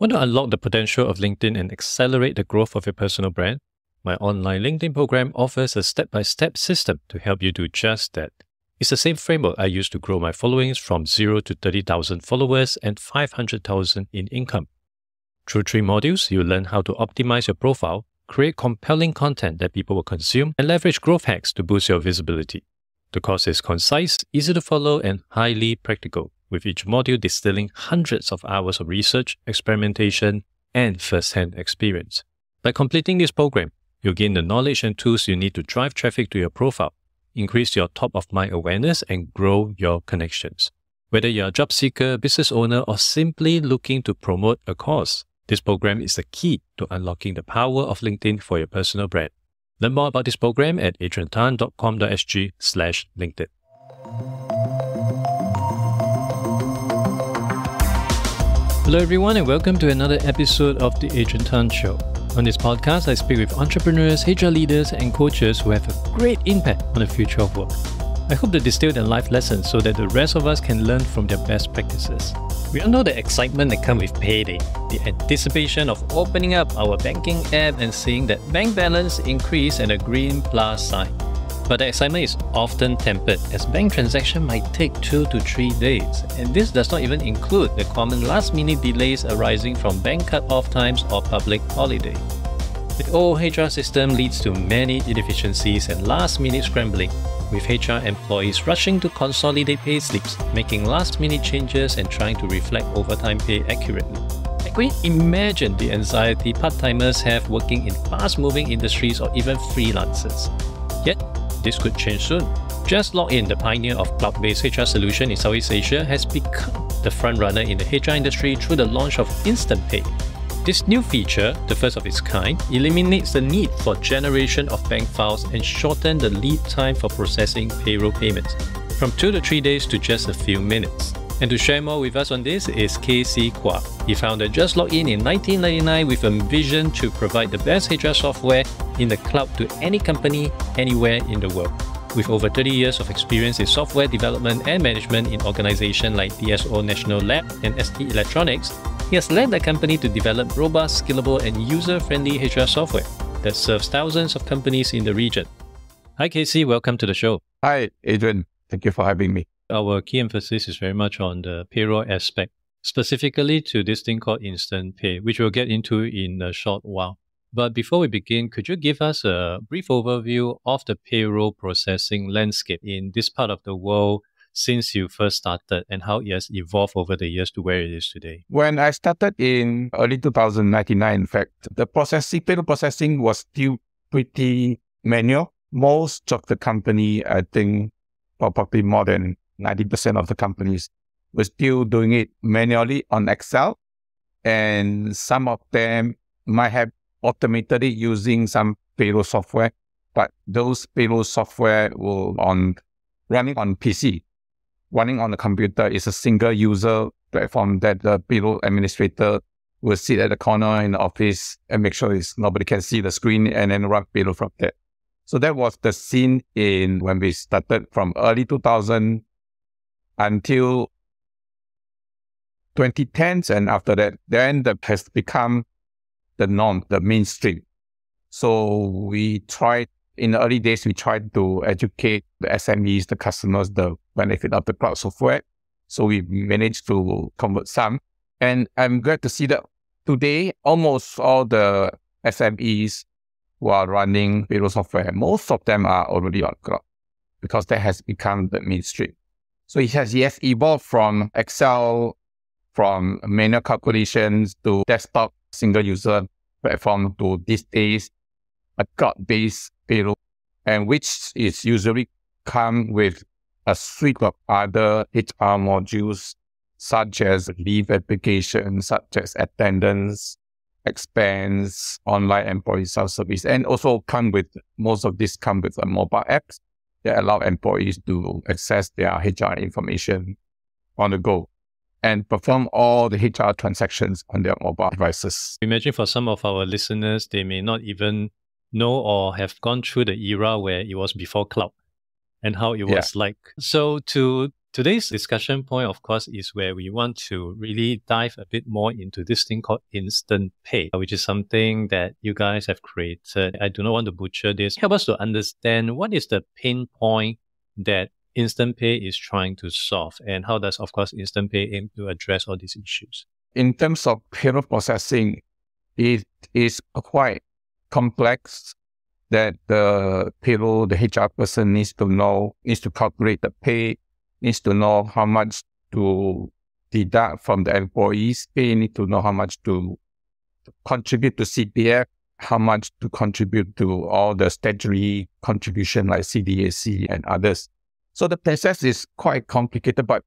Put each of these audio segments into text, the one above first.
Want to unlock the potential of LinkedIn and accelerate the growth of your personal brand? My online LinkedIn program offers a step-by-step system to help you do just that. It's the same framework I use to grow my followings from 0 to 30,000 followers and 500,000 in income. Through 3 modules, you'll learn how to optimize your profile, create compelling content that people will consume, and leverage growth hacks to boost your visibility. The course is concise, easy to follow, and highly practical, with each module distilling hundreds of hours of research, experimentation, and first-hand experience. By completing this program, you'll gain the knowledge and tools you need to drive traffic to your profile, increase your top-of-mind awareness, and grow your connections. Whether you're a job seeker, business owner, or simply looking to promote a cause, this program is the key to unlocking the power of LinkedIn for your personal brand. Learn more about this program at adriantan.com.sg/LinkedIn. Hello everyone and welcome to another episode of The Adrian Tan Show. On this podcast, I speak with entrepreneurs, HR leaders, and coaches who have a great impact on the future of work. I hope to distill their life lessons so that the rest of us can learn from their best practices. We all know the excitement that comes with payday, the anticipation of opening up our banking app and seeing that bank balance increase and a green plus sign. But the excitement is often tempered as bank transaction might take 2 to 3 days, and this does not even include the common last-minute delays arising from bank cut-off times or public holiday. The old HR system leads to many inefficiencies and last-minute scrambling, with HR employees rushing to consolidate pay slips, making last-minute changes and trying to reflect overtime pay accurately. I can imagine the anxiety part-timers have working in fast-moving industries or even freelancers. Yet, this could change soon. JustLogin, the pioneer of cloud-based HR solution in Southeast Asia, has become the front-runner in the HR industry through the launch of Instant Pay. This new feature, the first of its kind, eliminates the need for generation of bank files and shortens the lead time for processing payroll payments from 2 to 3 days to just a few minutes. And to share more with us on this is KC Kwa. He founded JustLogin in 1999 with a vision to provide the best HR software in the cloud to any company, anywhere in the world. With over 30 years of experience in software development and management in organizations like DSO National Lab and ST Electronics, he has led the company to develop robust, scalable, and user-friendly HR software that serves thousands of companies in the region. Hi KC, welcome to the show. Hi Adrian, thank you for having me. Our key emphasis is very much on the payroll aspect, specifically to this thing called Instant Pay, which we'll get into in a short while. But before we begin, could you give us a brief overview of the payroll processing landscape in this part of the world since you first started and how it has evolved over the years to where it is today? When I started in early 2099, in fact, the payroll processing was still pretty manual. Most of the company, I think probably more than 90% of the companies were still doing it manually on Excel, and some of them might have automated it using some payroll software, but those payroll software were running on PC. Running on the computer is a single user platform that the payroll administrator will sit at the corner in the office and make sure nobody can see the screen and then run payroll from there. So that was the scene when we started from early 2000 until 2010s, and after that, then that has become the norm, the mainstream. So in the early days, we tried to educate the SMEs, the customers, the benefit of the cloud software. So we managed to convert some. And I'm glad to see that today, almost all the SMEs who are running payroll software, most of them are already on cloud because that has become the mainstream. So it has evolved from Excel, from manual calculations to desktop single user platform to these days a cloud-based payroll, and which is usually come with a suite of other HR modules such as leave applications, such as attendance, expense, online employee self-service, and also most of this come with a mobile apps that allow employees to access their HR information on the go and perform all the HR transactions on their mobile devices. Imagine for some of our listeners, they may not even know or have gone through the era where it was before cloud and how it was like. So to Today's discussion point, of course, is where we want to really dive a bit more into this thing called instant pay, which is something that you guys have created. I do not want to butcher this. Help us to understand what is the pain point that instant pay is trying to solve, and how does, of course, instant pay aim to address all these issues? In terms of payroll processing, it is quite complex that the payroll, the HR person needs to calculate the pay, needs to know how much to deduct from the employees' pay, need to know how much to contribute to CPF, how much to contribute to all the statutory contribution like CDAC and others. So the process is quite complicated, but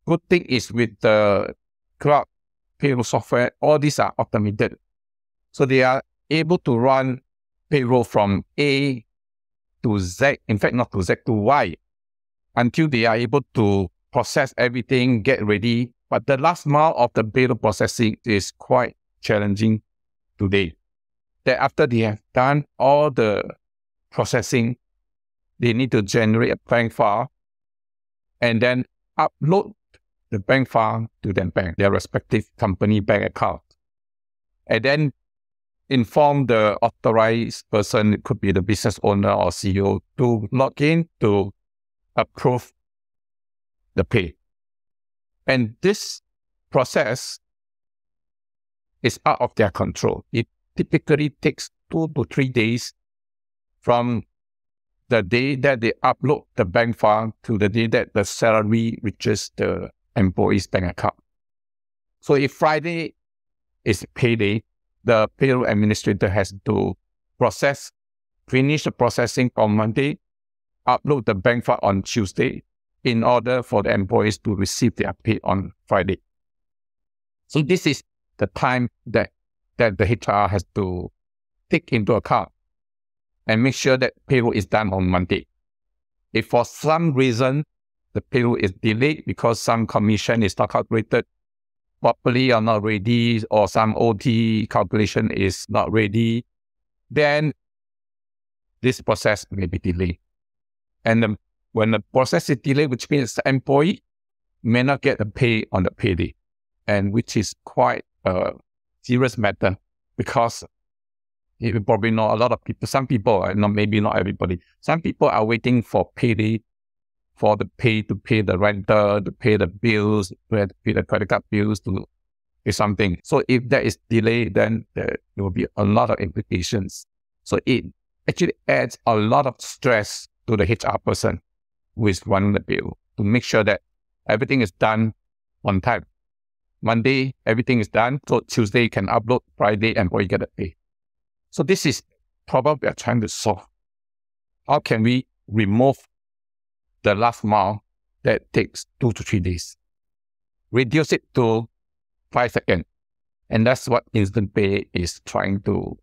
good thing is with the cloud payroll software, all these are automated. So they are able to run payroll from A to Z, in fact, not to Z, to Y, until they are able to process everything, get ready. But the last mile of the payroll processing is quite challenging today. That after they have done all the processing, they need to generate a bank file and then upload the bank file to their respective company bank account. And then inform the authorized person, it could be the business owner or CEO, to log in to approve the pay. And this process is out of their control. It typically takes 2 to 3 days from the day that they upload the bank file to the day that the salary reaches the employee's bank account. So if Friday is payday, the payroll administrator has to finish the processing on Monday, upload the bank file on Tuesday in order for the employees to receive their pay on Friday. So this is the time that the HR has to take into account and make sure that payroll is done on Monday. If for some reason the payroll is delayed because some commission is not calculated properly or not ready, or some OT calculation is not ready, then this process may be delayed. And when the process is delayed, which means the employee may not get the pay on the payday, and which is quite a serious matter, because you probably know a lot of people, some people, maybe not everybody, some people are waiting for payday for the pay to pay the rental, to pay the bills, to pay the credit card bills, to do something. So if there is delay, then there will be a lot of implications. So it actually adds a lot of stress to the HR person who is running the payroll to make sure that everything is done on time. Monday, everything is done. So Tuesday you can upload, Friday employee get the pay. So this is problem we are trying to solve. How can we remove the last mile that takes 2 to 3 days? Reduce it to 5 seconds. And that's what instant pay is trying to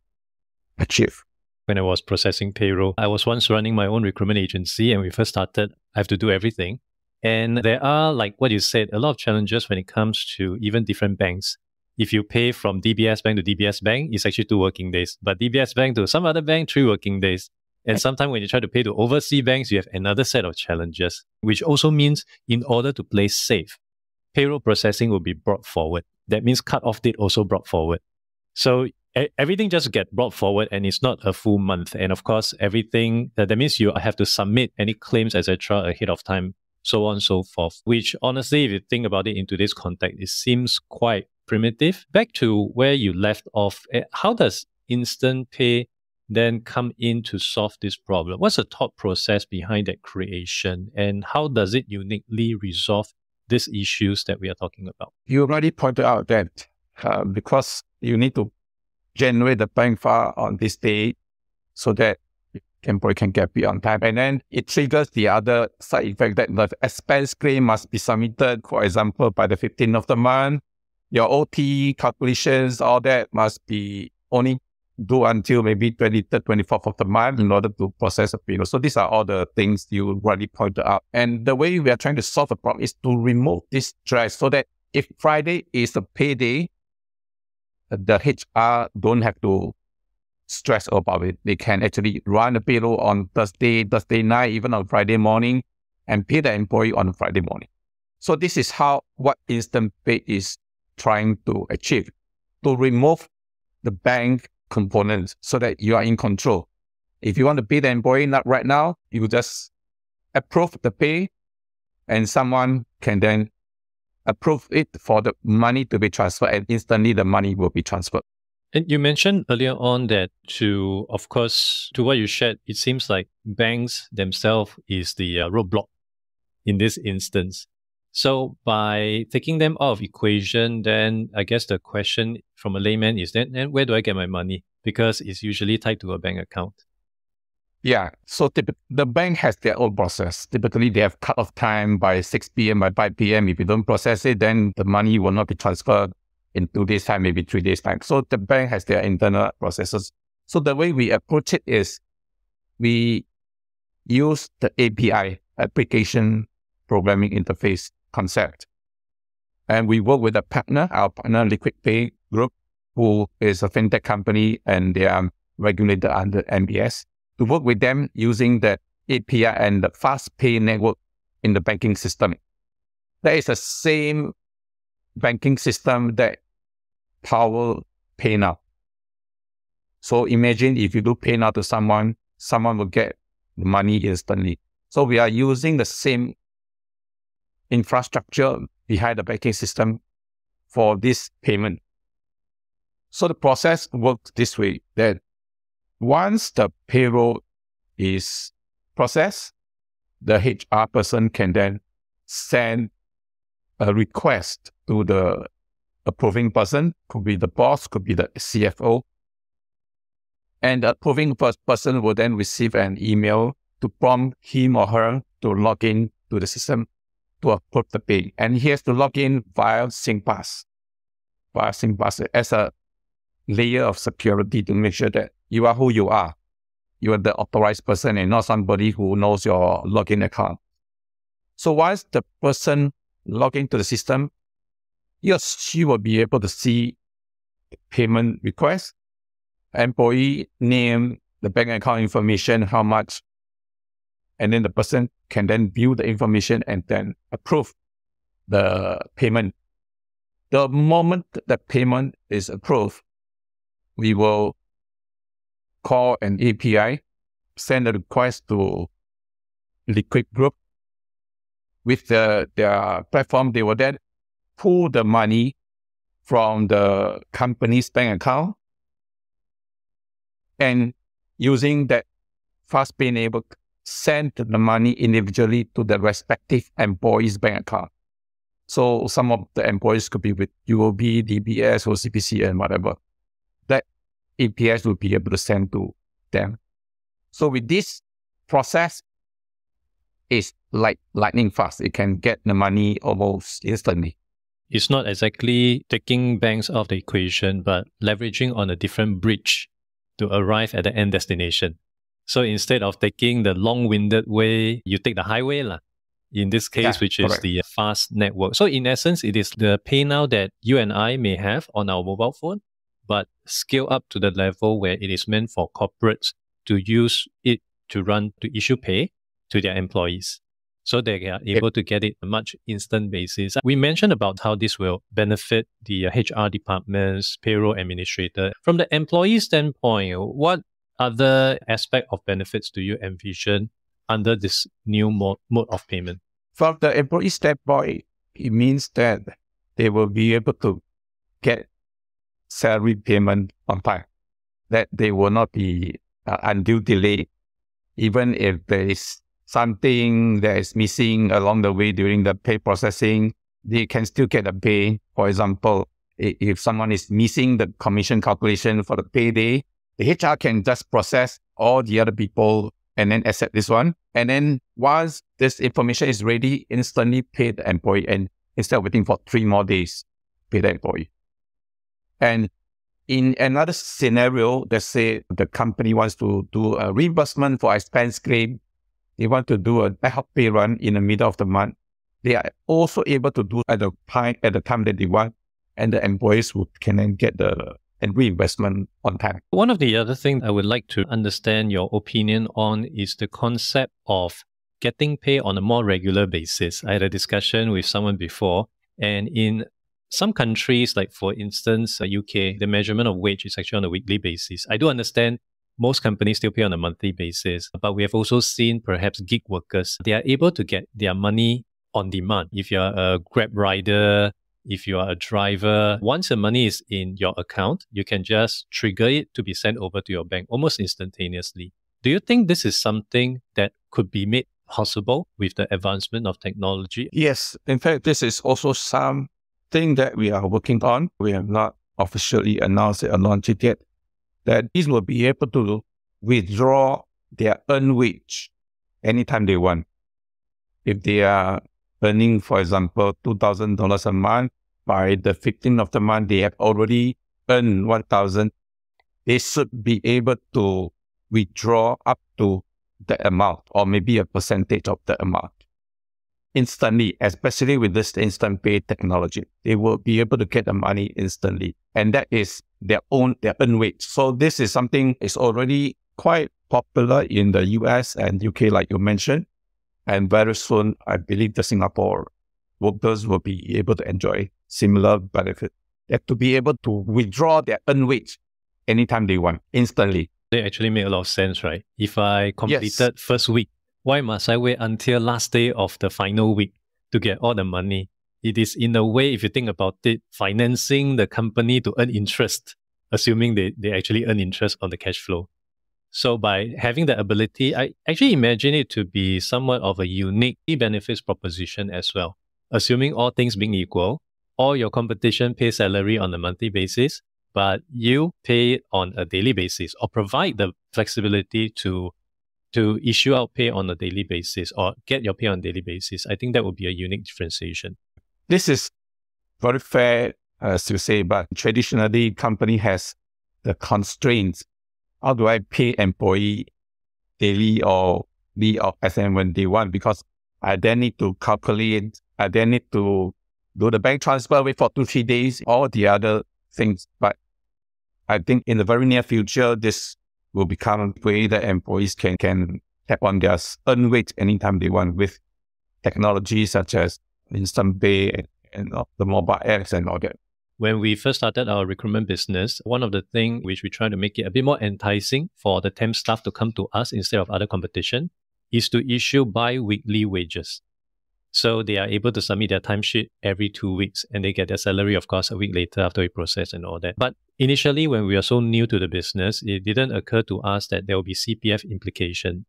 achieve. When I was processing payroll, I was once running my own recruitment agency, and we first started, I have to do everything. And there are, like what you said, a lot of challenges when it comes to even different banks. If you pay from DBS Bank to DBS Bank, it's actually 2 working days. But DBS Bank to some other bank, 3 working days. And sometimes when you try to pay to overseas banks, you have another set of challenges, which also means in order to play safe, payroll processing will be brought forward. That means cut-off date also brought forward. So everything just get brought forward, and it's not a full month. And of course, everything, that means you have to submit any claims, etc. ahead of time, so on and so forth, which honestly, if you think about it in today's context, it seems quite primitive. Back to where you left off, how does instant pay then come in to solve this problem? What's the thought process behind that creation, and how does it uniquely resolve these issues that we are talking about? You already pointed out that because you need to generate the bank file on this day so that employee can get paid on time. And then it triggers the other side effect that the expense claim must be submitted, for example, by the 15th of the month. Your OT calculations, all that must be only due until maybe 23rd, 24th of the month in order to process a payroll. So these are all the things you already pointed out. And the way we are trying to solve the problem is to remove this stress so that if Friday is a payday, the HR don't have to stress about it. They can actually run the payroll on Thursday night, even on Friday morning, and pay the employee on Friday morning. So this is what Instant Pay is trying to achieve, to remove the bank components so that you are in control. If you want to pay the employee not right now, you just approve the pay and someone can then approve it for the money to be transferred, and instantly the money will be transferred. And you mentioned earlier on that to what you shared, it seems like banks themselves is the roadblock in this instance. So by taking them out of equation, then I guess the question from a layman is then where do I get my money? Because it's usually tied to a bank account. Yeah, so the bank has their own process. Typically, they have cut-off time by 6 p.m., by 5 p.m. If you don't process it, then the money will not be transferred in 2 days' time, maybe 3 days' time. So the bank has their internal processes. So the way we approach it is we use the API, application programming interface concept. And we work with a partner, our partner Liquid Pay Group, who is a fintech company and they are regulated under MBS, to work with them using the API and the fast pay network in the banking system. That is the same banking system that power pay now. So imagine if you do pay now to someone will get the money instantly. So we are using the same infrastructure behind the banking system for this payment. So the process works this way, that once the payroll is processed, the HR person can then send a request to the approving person, could be the boss, could be the CFO. And the approving person will then receive an email to prompt him or her to log in to the system to approve the pay. And he has to log in via SingPass as a layer of security to make sure that you are who you are. You are the authorized person and not somebody who knows your login account. So once the person log into the system, he or she will be able to see payment request, employee name, the bank account information, how much, and then the person can then view the information and then approve the payment. The moment the payment is approved, we will call an API, send a request to Liquid Group. With their platform, they will then pull the money from the company's bank account, and using that fast pay network, send the money individually to the respective employee's bank account. So some of the employees could be with UOB, DBS, OCBC, and whatever. That APIs will be able to send to them. So with this process, it's like lightning fast. It can get the money almost instantly. It's not exactly taking banks out of the equation, but leveraging on a different bridge to arrive at the end destination. So instead of taking the long-winded way, you take the highway in this case, which is the fast network. So in essence, it is the pay now that you and I may have on our mobile phone, but scale up to the level where it is meant for corporates to use it to issue pay to their employees. So they are able to get it on a much instant basis. We mentioned about how this will benefit the HR departments, payroll administrator. From the employee standpoint, what other aspect of benefits do you envision under this new mode of payment? From the employee standpoint, it means that they will be able to get salary payment on time, that they will not be undue delay, even if there is something that is missing along the way during the pay processing, they can still get a pay. For example, if someone is missing the commission calculation for the payday, the HR can just process all the other people and then accept this one. And then once this information is ready, instantly pay the employee, and instead of waiting for 3 more days, pay the employee. And in another scenario, let's say the company wants to do a reimbursement for expense claim. They want to do an ad hoc pay run in the middle of the month. They are also able to do at the time that they want, and the employees can then get the reimbursement on time. One of the other things I would like to understand your opinion on is the concept of getting paid on a more regular basis. I had a discussion with someone before, and in some countries, like for instance, UK, the measurement of wage is actually on a weekly basis. I do understand most companies still pay on a monthly basis, but we have also seen perhaps gig workers, they are able to get their money on demand. If you're a Grab rider, if you are a driver, once the money is in your account, you can just trigger it to be sent over to your bank almost instantaneously. Do you think this is something that could be made possible with the advancement of technology? Yes. In fact, this is also something that we are working on. We have not officially announced it or launched it yet, that these will be able to withdraw their earned wage anytime they want. If they are earning, for example, $2,000 a month, by the 15th of the month, they have already earned $1,000. They should be able to withdraw up to the amount or maybe a percentage of the amount instantly, especially with this instant pay technology. They will be able to get the money instantly. And that is their own wage. So this is something is already quite popular in the US and UK, like you mentioned. And very soon, I believe the Singapore workers will be able to enjoy similar benefit. They have to be able to withdraw their earned wage anytime they want, instantly. They actually make a lot of sense, right? If I completed first week, why must I wait until last day of the final week to get all the money? It is, in a way, if you think about it, financing the company to earn interest, assuming they actually earn interest on the cash flow. So by having the ability, I actually imagine it to be somewhat of a unique benefits proposition as well. Assuming all things being equal, all your competition pay salary on a monthly basis, but you pay it on a daily basis or provide the flexibility to issue out pay on a daily basis or get your pay on a daily basis. I think that would be a unique differentiation. This is very fair, as you say, but traditionally, company has the constraints. How do I pay employee daily or as and when they want? Because I then need to calculate, I then need to do the bank transfer, wait for 2-3 days, all the other things. But I think in the very near future, this will become a way that employees can tap on their earned wage anytime they want with technology such as instant pay and the mobile apps and all that. When we first started our recruitment business, one of the things which we try to make it a bit more enticing for the temp staff to come to us instead of other competition is to issue bi-weekly wages. So they are able to submit their timesheet every 2 weeks and they get their salary, of course, a week later after we process and all that. But initially, when we are so new to the business, it didn't occur to us that there will be CPF implication.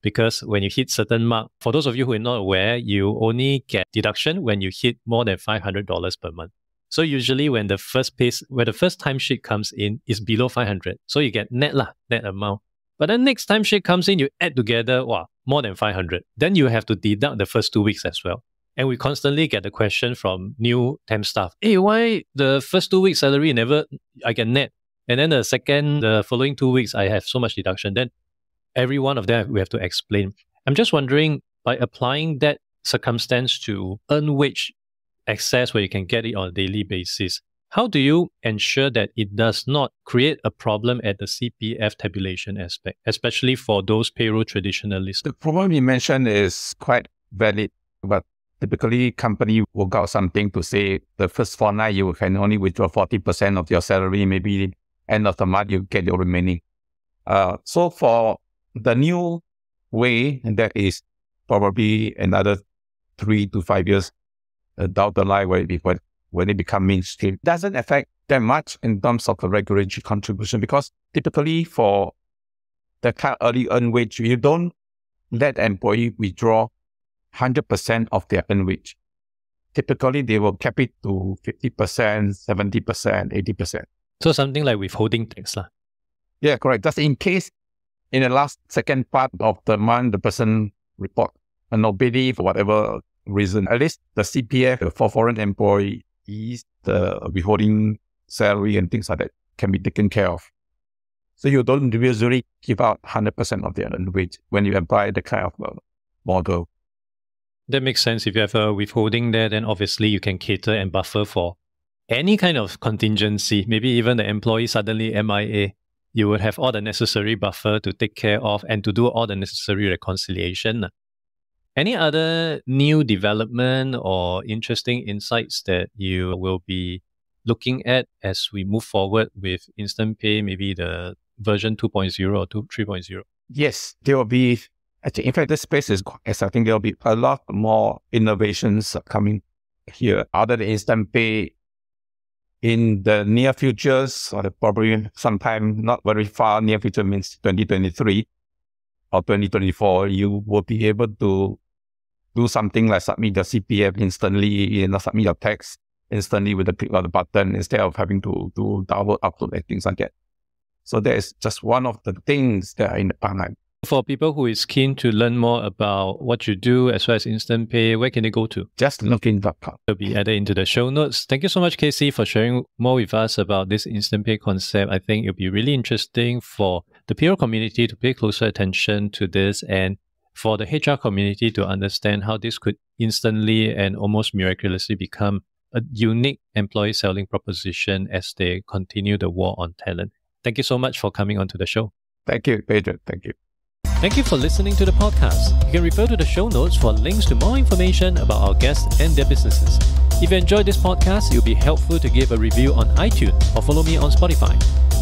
Because when you hit certain mark, for those of you who are not aware, you only get deduction when you hit more than $500 per month. So usually when the first timesheet comes in, is below 500. So you get net amount. But then next timesheet comes in, you add together, more than 500. Then you have to deduct the first 2 weeks as well. And we constantly get the question from new temp staff, hey, why the first 2 weeks salary I get net? And then the following 2 weeks, I have so much deduction. Then every one of them we have to explain. I'm just wondering, by applying that circumstance to earn wage access where you can get it on a daily basis, how do you ensure that it does not create a problem at the CPF tabulation aspect, especially for those payroll traditionalists? The problem you mentioned is quite valid, but typically company work out something to say the first fortnight you can only withdraw 40% of your salary, maybe end of the month you get your remaining. So for the new way, and that is probably another 3 to 5 years down the line when it becomes mainstream, doesn't affect that much in terms of the regulatory contribution, because typically for the kind of early earned wage, you don't let employee withdraw 100% of their earned wage. Typically, they will cap it to 50%, 70%, 80%. So something like withholding tax. Yeah, correct. Just in case in the second part of the month, the person report a no-pay for whatever reason, at least the CPF for foreign employees, the withholding salary and things like that can be taken care of. So you don't usually give out 100% of their earned wage when you apply the kind of model. That makes sense. If you have a withholding there, then obviously you can cater and buffer for any kind of contingency. Maybe even the employee suddenly MIA, you would have all the necessary buffer to take care of and to do all the necessary reconciliation. Any other new development or interesting insights that you will be looking at as we move forward with Instant Pay, maybe the version 2.0 or 3.0? Yes, there will be, actually, in fact, this space is quite exciting. There will be a lot more innovations coming here other than Instant Pay. In the near futures, or probably sometime not very far near future, means 2023 or 2024, you will be able to do something like submit the CPF instantly, submit your tax instantly with a click of the button instead of having to download, upload, and things like that. So that is just one of the things that are in the pipeline. For people who is keen to learn more about what you do as well as Instant Pay, where can they go to? Just login.com. It'll be added into the show notes. Thank you so much, Casey, for sharing more with us about this Instant Pay concept. I think it'll be really interesting for the payroll community to pay closer attention to this, and for the HR community to understand how this could instantly and almost miraculously become a unique employee selling proposition as they continue the war on talent. Thank you so much for coming onto the show. Thank you, Pedro. Thank you. Thank you for listening to the podcast. You can refer to the show notes for links to more information about our guests and their businesses. If you enjoyed this podcast, it would be helpful to give a review on iTunes or follow me on Spotify.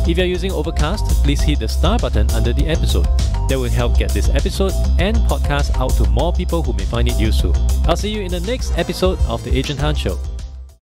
If you're using Overcast, please hit the star button under the episode. That will help get this episode and podcast out to more people who may find it useful. I'll see you in the next episode of The Agent Han Show.